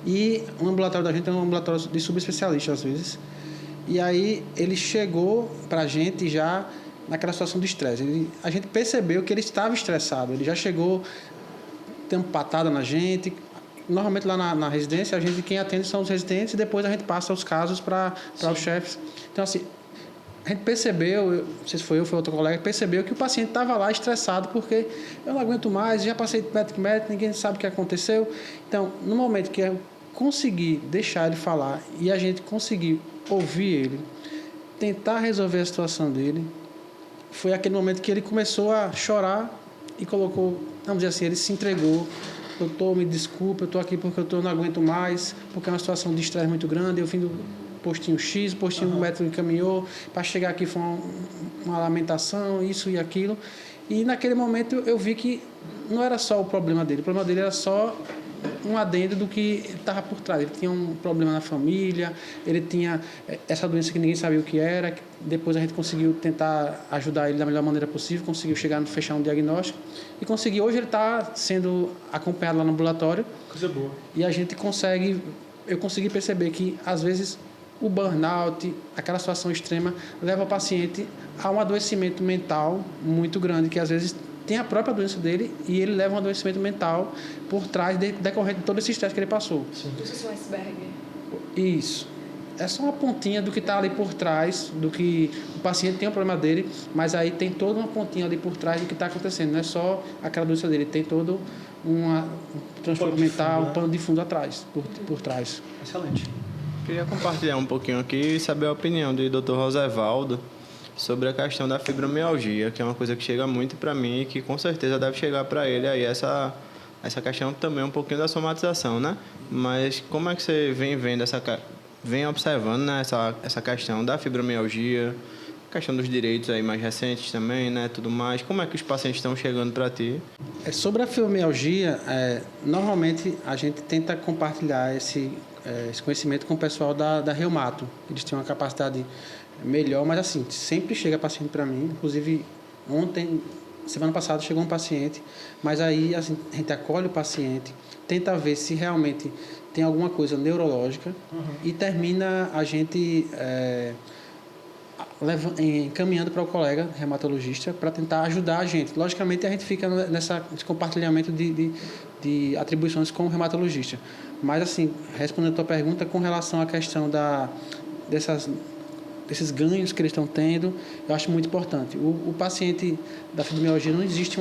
e o ambulatório da gente é um ambulatório de subespecialista às vezes, e aí ele chegou para a gente já naquela situação de estresse. A gente percebeu que ele estava estressado, ele já chegou dando patada na gente. Normalmente lá na residência, a gente, quem atende são os residentes e depois a gente passa os casos para os chefes. Então, assim, a gente percebeu, não sei se foi eu ou foi outro colega, percebeu que o paciente estava lá estressado porque eu não aguento mais, já passei de médico, ninguém sabe o que aconteceu. Então, no momento que eu consegui deixar ele falar e a gente conseguir ouvir ele, tentar resolver a situação dele, foi aquele momento que ele começou a chorar e colocou, vamos dizer assim, ele se entregou. Doutor, me desculpa, eu estou aqui porque eu não aguento mais, porque é uma situação de estresse muito grande, eu vim do postinho X, o postinho o médico encaminhou, para chegar aqui foi uma lamentação, isso e aquilo. E naquele momento eu vi que não era só o problema dele era só um adendo do que estava por trás. Ele tinha um problema na família, ele tinha essa doença que ninguém sabia o que era. Depois a gente conseguiu tentar ajudar ele da melhor maneira possível, conseguiu chegar no fechar um diagnóstico e conseguiu. Hoje ele está sendo acompanhado lá no ambulatório. Coisa boa. E a gente eu consegui perceber que às vezes o burnout, aquela situação extrema, leva o paciente a um adoecimento mental muito grande, que às vezes tem a própria doença dele e ele leva um adoecimento mental por trás, decorrente de todo esse estresse que ele passou. Sim. Como se fosse um iceberg. Isso. É só uma pontinha do que está ali por trás, do que o paciente tem o problema dele, mas aí tem toda uma pontinha ali por trás do que está acontecendo. Não é só aquela doença dele, tem todo um transtorno mental, um pano de fundo atrás, por trás. Excelente. Queria compartilhar um pouquinho aqui e saber a opinião do Dr. Rosevaldo sobre a questão da fibromialgia, que é uma coisa que chega muito para mim e que com certeza deve chegar para ele aí essa questão também um pouquinho da somatização, né? Mas como é que você vem vendo vem observando, né, essa questão da fibromialgia, questão dos direitos aí mais recentes também, né, tudo mais. Como é que os pacientes estão chegando para ti? Sobre a fibromialgia, normalmente a gente tenta compartilhar esse conhecimento com o pessoal da Reumato. Eles têm uma capacidade melhor, mas assim, sempre chega paciente para mim. Inclusive, semana passada, chegou um paciente, mas aí assim, a gente acolhe o paciente, tenta ver se realmente tem alguma coisa neurológica e termina a gente encaminhando para o colega reumatologista para tentar ajudar a gente. Logicamente, a gente fica nesse compartilhamento de atribuições com o reumatologista. Mas, assim, respondendo a tua pergunta, com relação à questão desses ganhos que eles estão tendo, eu acho muito importante. O paciente da fibromialgia, não existe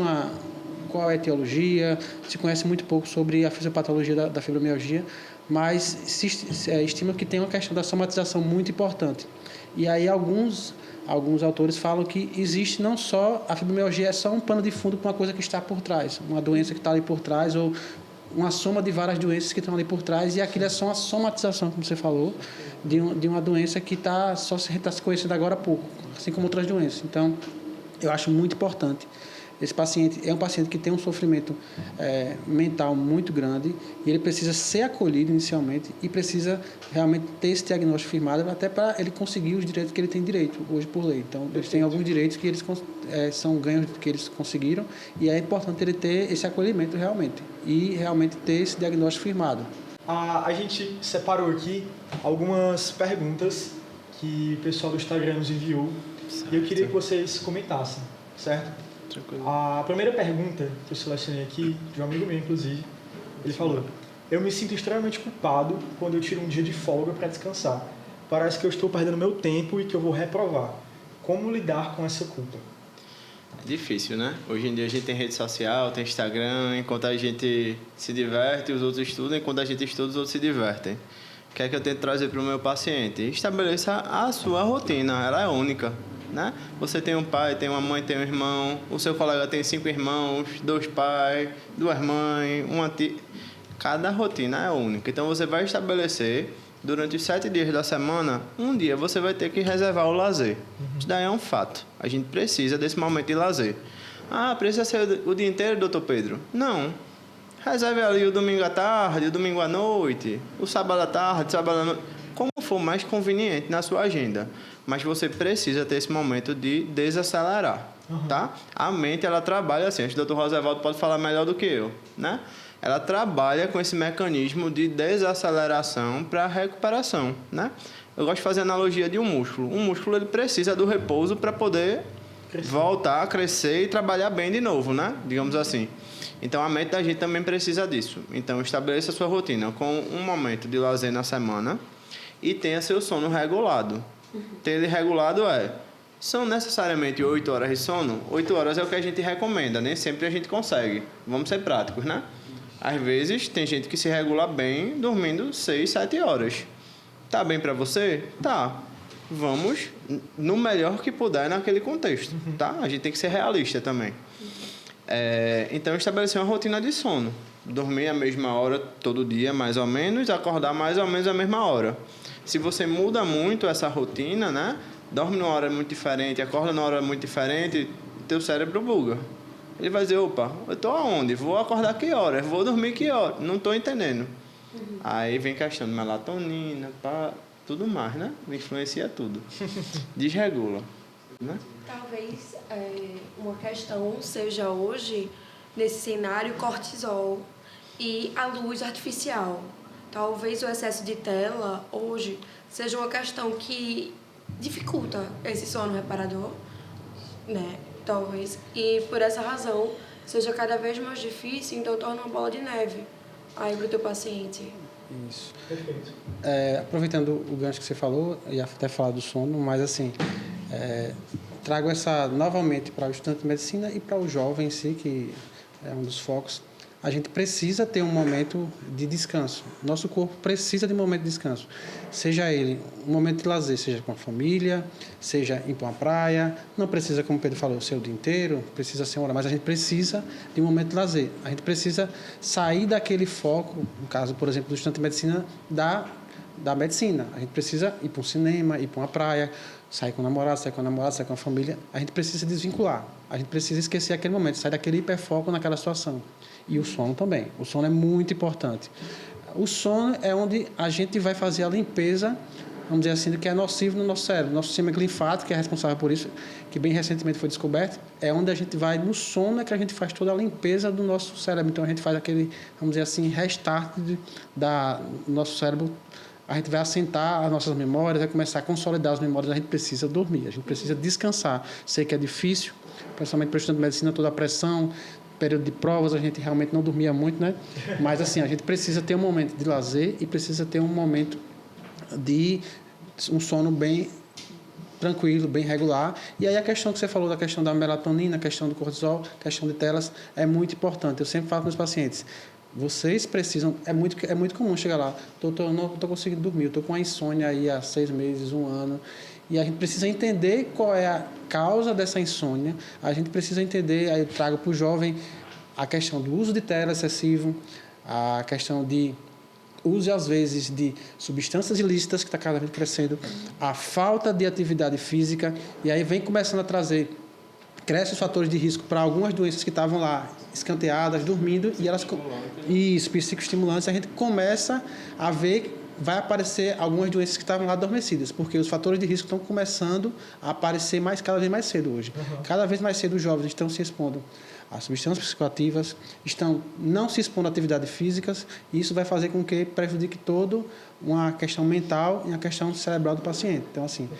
qual é a etiologia, se conhece muito pouco sobre a fisiopatologia da fibromialgia, mas se estima que tem uma questão da somatização muito importante. E aí alguns autores falam que existe não só a fibromialgia, é só um pano de fundo para uma coisa que está por trás, uma doença que está ali por trás, ou uma soma de várias doenças que estão ali por trás, e aquilo é só uma somatização, como você falou, de uma doença que está se conhecendo agora há pouco, assim como outras doenças. Então, eu acho muito importante. Esse paciente é um paciente que tem um sofrimento mental muito grande e ele precisa ser acolhido inicialmente e precisa realmente ter esse diagnóstico firmado até para ele conseguir os direitos que ele tem direito hoje por lei. Então, eles têm alguns direitos que eles são ganhos que eles conseguiram e é importante ele ter esse acolhimento realmente e realmente ter esse diagnóstico firmado. A gente separou aqui algumas perguntas que o pessoal do Instagram nos enviou e eu queria que vocês comentassem, certo? Tranquilo. A primeira pergunta que eu selecionei aqui, de um amigo meu, inclusive, ele falou: eu me sinto extremamente culpado quando eu tiro um dia de folga para descansar. Parece que eu estou perdendo meu tempo e que eu vou reprovar. Como lidar com essa culpa? É difícil, né? Hoje em dia a gente tem rede social, tem Instagram, enquanto a gente se diverte, os outros estudam, enquanto a gente estuda, os outros se divertem. O que é que eu tento trazer para o meu paciente? Estabeleça a sua rotina, ela é única. Né? Você tem um pai, tem uma mãe, tem um irmão, o seu colega tem 5 irmãos, 2 pais, 2 mães, uma tia. Cada rotina é única. Então você vai estabelecer, durante os 7 dias da semana, um dia você vai ter que reservar o lazer. Isso daí é um fato. A gente precisa desse momento de lazer. Ah, precisa ser o dia inteiro, doutor Pedro? Não. Reserve ali o domingo à tarde, o domingo à noite, o sábado à tarde, sábado à noite, como for mais conveniente na sua agenda. Mas você precisa ter esse momento de desacelerar, tá? A mente, ela trabalha assim, acho que o Dr. Rosevaldo pode falar melhor do que eu, né? Ela trabalha com esse mecanismo de desaceleração para recuperação, né? Eu gosto de fazer analogia de um músculo. Um músculo, ele precisa do repouso para poder voltar a crescer e trabalhar bem de novo, né? Digamos assim. Então, a mente da gente também precisa disso. Então, estabeleça a sua rotina com um momento de lazer na semana e tenha seu sono regulado. Ter ele regulado são necessariamente 8 horas de sono? 8 horas é o que a gente recomenda, nem sempre a gente consegue. Vamos ser práticos, né? Às vezes, tem gente que se regula bem dormindo 6, 7 horas. Tá bem para você? Tá. Vamos no melhor que puder naquele contexto, tá? A gente tem que ser realista também. Então, estabelecer uma rotina de sono. Dormir a mesma hora todo dia, mais ou menos, acordar mais ou menos a mesma hora. Se você muda muito essa rotina, né? Dorme numa hora muito diferente, acorda numa hora muito diferente, teu cérebro buga. Ele vai dizer, opa, eu tô aonde? Vou acordar que hora? Vou dormir que hora? Não tô entendendo. Aí vem questão de melatonina, tudo mais, né? Influencia tudo. Desregula, né? Talvez uma questão seja hoje, nesse cenário, cortisol e a luz artificial. Talvez o excesso de tela hoje seja uma questão que dificulta esse sono reparador, né? Talvez. E por essa razão seja cada vez mais difícil, então torna uma bola de neve aí para o teu paciente. Isso. Perfeito. Aproveitando o gancho que você falou, ia até falar do sono, mas assim, trago essa novamente para o estudante de medicina e para o jovem em si, que é um dos focos. A gente precisa ter um momento de descanso. Nosso corpo precisa de um momento de descanso. Seja ele um momento de lazer, seja com a família, seja ir para uma praia. Não precisa, como o Pedro falou, ser o dia inteiro, precisa ser uma hora, mas a gente precisa de um momento de lazer. A gente precisa sair daquele foco, no caso, por exemplo, do estudante de medicina, da medicina. A gente precisa ir para um cinema, ir para uma praia, sair com o namorado, sair com a família. A gente precisa se desvincular. A gente precisa esquecer aquele momento, sair daquele hiperfoco naquela situação. E o sono também. O sono é muito importante. O sono é onde a gente vai fazer a limpeza, vamos dizer assim, do que é nocivo no nosso cérebro. Nosso sistema linfático, que é responsável por isso, que bem recentemente foi descoberto, é onde a gente vai, no sono, é que a gente faz toda a limpeza do nosso cérebro. Então, a gente faz aquele, vamos dizer assim, restart do nosso cérebro. A gente vai assentar as nossas memórias, vai começar a consolidar as memórias. A gente precisa dormir, a gente precisa descansar. Sei que é difícil, principalmente para o estudante de medicina, toda a pressão, período de provas, a gente realmente não dormia muito, né? Mas, assim, a gente precisa ter um momento de lazer e precisa ter um momento de um sono bem tranquilo, bem regular. E aí a questão que você falou da questão da melatonina, a questão do cortisol, a questão de telas, é muito importante. Eu sempre falo com os pacientes, vocês precisam, é muito comum chegar lá, doutor, eu não estou conseguindo dormir, eu estou com uma insônia aí há 6 meses, 1 ano, e a gente precisa entender qual é a causa dessa insônia, a gente precisa entender, aí eu trago para o jovem a questão do uso de tela excessivo, a questão de uso, às vezes, de substâncias ilícitas, que está cada vez crescendo, a falta de atividade física, e aí vem começando a trazer, crescem os fatores de risco para algumas doenças que estavam lá escanteadas, dormindo, e elas... Isso, psicoestimulantes, a gente começa a ver, vai aparecer algumas doenças que estavam lá adormecidas, porque os fatores de risco estão começando a aparecer cada vez mais cedo hoje. Cada vez mais cedo os jovens estão se expondo a substâncias psicoativas, estão não se expondo a atividades físicas, e isso vai fazer com que prejudique toda uma questão mental e a questão cerebral do paciente. Então, assim,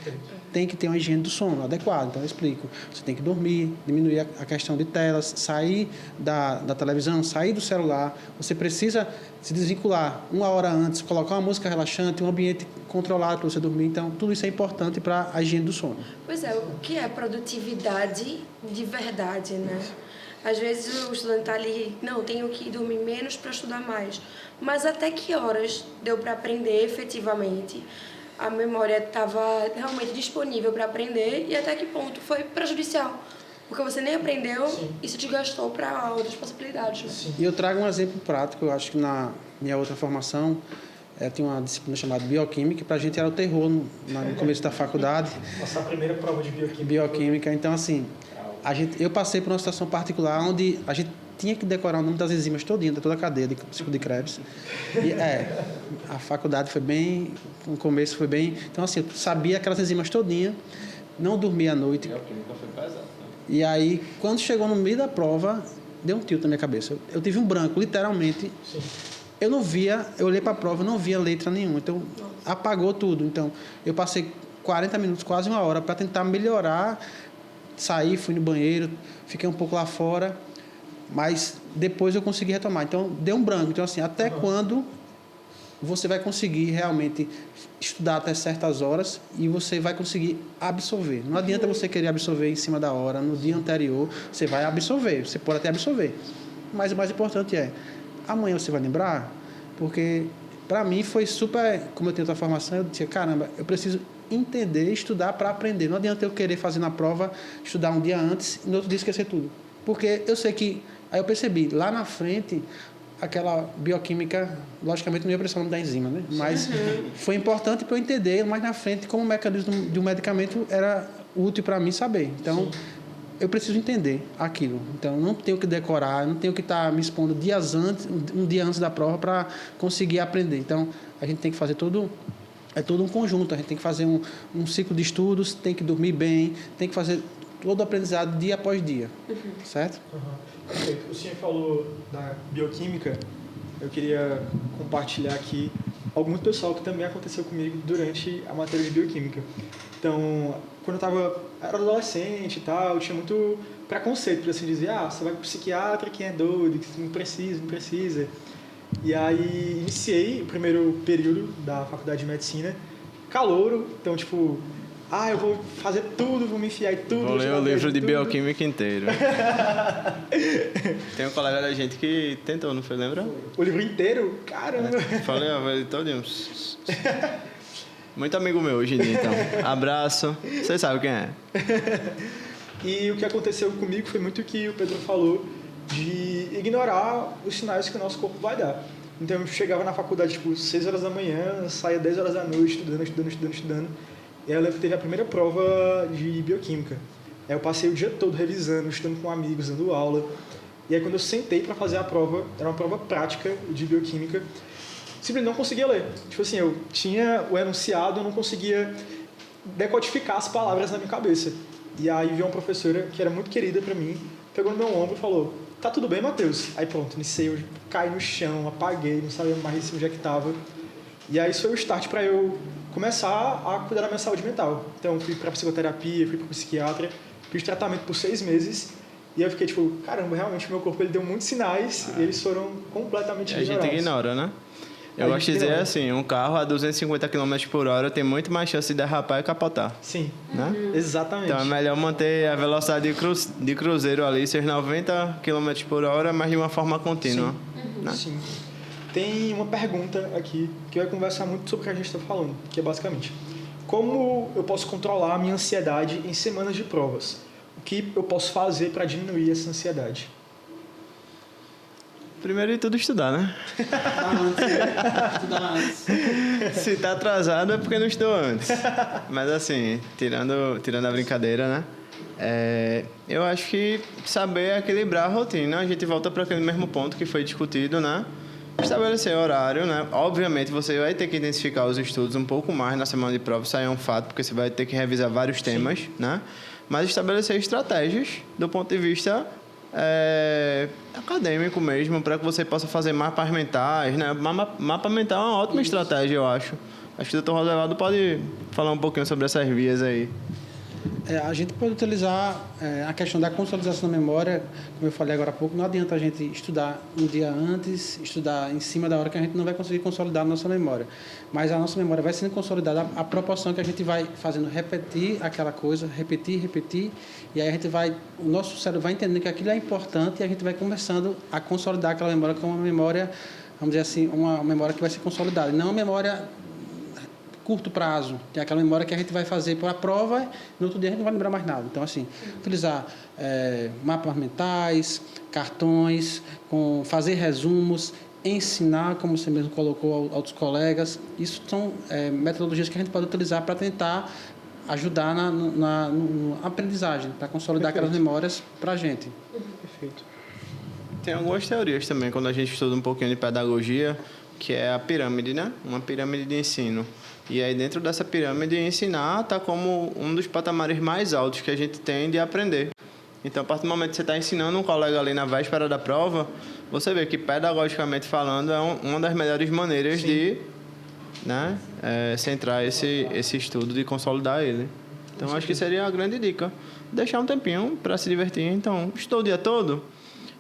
tem que ter uma higiene do sono adequada. Então, eu explico. Você tem que dormir, diminuir a questão de telas, sair da televisão, sair do celular. Você precisa se desvincular 1 hora antes, colocar uma música relaxante, um ambiente controlado para você dormir. Então, tudo isso é importante para a higiene do sono. Pois é, o que é produtividade de verdade, né? Às vezes o estudante está ali, não, tenho que dormir menos para estudar mais. Mas até que horas deu para aprender efetivamente? A memória estava realmente disponível para aprender e até que ponto foi prejudicial? Porque você nem aprendeu. Sim. E se te gastou para outras possibilidades. Né? Sim. E eu trago um exemplo prático, eu acho que na minha outra formação, tinha uma disciplina chamada bioquímica, que para a gente era o terror no começo da faculdade. Nossa primeira prova de bioquímica. Bioquímica, então assim... eu passei por uma situação particular onde a gente tinha que decorar o nome das enzimas todinha, de toda a cadeia de ciclo de Krebs. E, a faculdade foi bem... No começo foi bem... Então, assim, eu sabia aquelas enzimas todinha, não dormia à noite. E aí, quando chegou no meio da prova, deu um tilt na minha cabeça. Eu tive um branco, literalmente. Sim. Eu não via... Eu olhei para a prova, não via letra nenhuma. Então, apagou tudo. Então, eu passei 40 minutos, quase 1 hora, para tentar melhorar... Saí, fui no banheiro, fiquei um pouco lá fora, mas depois eu consegui retomar. Então, deu um branco. Então, assim, até quando você vai conseguir realmente estudar até certas horas e você vai conseguir absorver. Não adianta você querer absorver em cima da hora, no dia anterior, você vai absorver, você pode até absorver. Mas o mais importante é, amanhã você vai lembrar, porque para mim foi super, como eu tenho outra formação, eu disse, caramba, eu preciso entender, estudar para aprender. Não adianta eu querer fazer na prova, estudar um dia antes e no outro dia esquecer tudo. Porque eu sei que... Aí eu percebi, lá na frente, aquela bioquímica, logicamente não ia precisar da enzima, né? Mas foi importante para eu entender mais na frente como o mecanismo de um medicamento era útil para mim saber. Então, eu preciso entender aquilo. Então, eu não tenho que decorar, eu não tenho que estar me expondo dias antes, um dia antes da prova para conseguir aprender. Então, a gente tem que fazer todo um conjunto. A gente tem que fazer um ciclo de estudos, tem que dormir bem, tem que fazer todo o aprendizado dia após dia, certo? Perfeito. O senhor falou da bioquímica, eu queria compartilhar aqui algo muito pessoal que também aconteceu comigo durante a matéria de bioquímica. Então, quando era adolescente e tal, eu tinha muito preconceito, por assim dizer, você vai pro psiquiatra, quem é doido, que não precisa. E aí, iniciei o primeiro período da faculdade de medicina, calouro, então, tipo, eu vou fazer tudo, vou me enfiar em tudo. Vou ler o livro de tudo. bioquímica inteiro. Tem um colega da gente que tentou, não foi? Lembra? O livro inteiro? Caramba! Falei, vou ler todinho. Muito amigo meu hoje em dia, então. Abraço. Você sabe quem é. E o que aconteceu comigo foi muito o que o Pedro falou, de ignorar os sinais que o nosso corpo vai dar. Então eu chegava na faculdade, tipo, 6 horas da manhã, saía 10 horas da noite, estudando. E aí eu lembro que teve a primeira prova de bioquímica. Aí eu passei o dia todo revisando, estudando com amigos, dando aula. E aí quando eu sentei para fazer a prova, era uma prova prática de bioquímica, simplesmente não conseguia ler. Tipo assim, eu tinha o enunciado, eu não conseguia decodificar as palavras na minha cabeça. E aí veio uma professora que era muito querida para mim, pegou no meu ombro e falou: "Tá tudo bem, Matheus?" Aí pronto, iniciei, eu caí no chão, apaguei, não sabia mais onde é que estava. E aí isso foi o start para eu começar a cuidar da minha saúde mental. Então fui para psicoterapia, fui para psiquiatra, fiz tratamento por 6 meses. E eu fiquei tipo, caramba, realmente meu corpo ele deu muitos sinais e eles foram completamente ignorados. A gente ignora, né? Eu gosto de dizer assim, um carro a 250 km por hora tem muito mais chance de derrapar e capotar. Sim, né? Exatamente. Então é melhor manter a velocidade de cruzeiro ali, seus 90 km por hora, mas de uma forma contínua. Sim. Né? Sim. Tem uma pergunta aqui que vai conversar muito sobre o que a gente está falando, que é basicamente: como eu posso controlar a minha ansiedade em semanas de provas? O que eu posso fazer para diminuir essa ansiedade? Primeiro de tudo, estudar, né? Estudar antes. Se tá atrasado é porque não estudou antes. Mas assim, tirando a brincadeira, né? Eu acho que saber equilibrar a rotina. A gente volta para aquele mesmo ponto que foi discutido, né? Estabelecer horário, né? Obviamente você vai ter que intensificar os estudos um pouco mais na semana de prova, isso aí é um fato, porque você vai ter que revisar vários temas, né? Mas estabelecer estratégias do ponto de vista acadêmico mesmo, para que você possa fazer mapas mentais, né? Mapa mental é uma ótima estratégia, eu acho. Acho que o Dr. Roselvaldo pode falar um pouquinho sobre essas vias aí. A gente pode utilizar a questão da consolidação da memória, como eu falei agora há pouco. Não adianta a gente estudar um dia antes, estudar em cima da hora, que a gente não vai conseguir consolidar a nossa memória. Mas a nossa memória vai sendo consolidada à proporção que a gente vai fazendo repetir aquela coisa, repetir, e aí o nosso cérebro vai entendendo que aquilo é importante e a gente vai começando a consolidar aquela memória como uma memória, vamos dizer assim, uma memória que vai ser consolidada, não uma memória curto prazo, que é aquela memória que a gente vai fazer para a prova, no outro dia a gente não vai lembrar mais nada. Então, assim, utilizar mapas mentais, cartões, fazer resumos, ensinar, como você mesmo colocou, aos colegas. Isso são metodologias que a gente pode utilizar para tentar ajudar na aprendizagem, para consolidar aquelas memórias para a gente. Perfeito. Tem algumas teorias também, quando a gente estuda um pouquinho de pedagogia, que é a pirâmide, né? Uma pirâmide de ensino. E aí, dentro dessa pirâmide, ensinar está como um dos patamares mais altos que a gente tem de aprender. Então, a partir do momento que você está ensinando um colega ali na véspera da prova, você vê que, pedagogicamente falando, é uma das melhores maneiras de centrar esse estudo, de consolidar ele. Então, acho que seria a grande dica. Deixar um tempinho para se divertir. Então, estou o dia todo,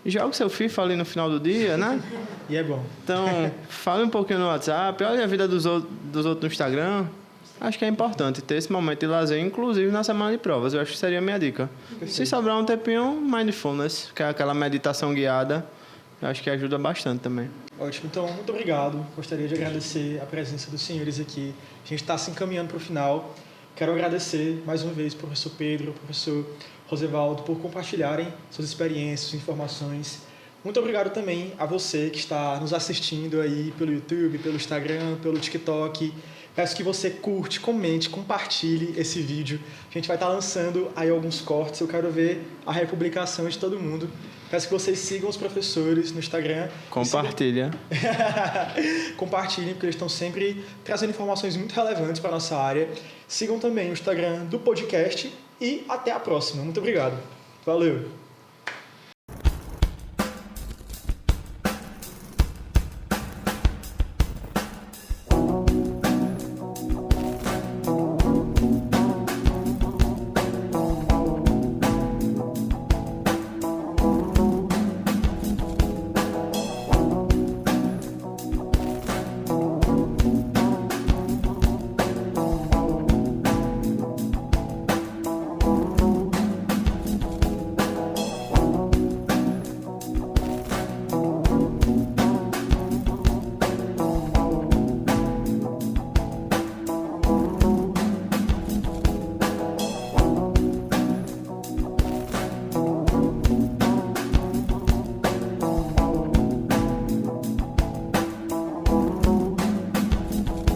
joga o seu FIFA ali no final do dia, né? E é bom. Então, fale um pouquinho no WhatsApp, olha a vida dos outros no Instagram. Acho que é importante ter esse momento de lazer, inclusive na semana de provas. Eu acho que seria a minha dica. Perfeito. Se sobrar um tempinho, mindfulness, que é aquela meditação guiada, eu acho que ajuda bastante também. Ótimo. Então, muito obrigado. Gostaria de agradecer a presença dos senhores aqui. A gente está se encaminhando para o final. Quero agradecer mais uma vez ao professor Pedro, ao professor Roselvaldo, por compartilharem suas experiências, suas informações. Muito obrigado também a você que está nos assistindo aí pelo YouTube, pelo Instagram, pelo TikTok. Peço que você curte, comente, compartilhe esse vídeo. A gente vai estar lançando aí alguns cortes. Eu quero ver a republicação de todo mundo. Peço que vocês sigam os professores no Instagram. Compartilha. Compartilhem, porque eles estão sempre trazendo informações muito relevantes para a nossa área. Sigam também o Instagram do podcast e até a próxima. Muito obrigado. Valeu!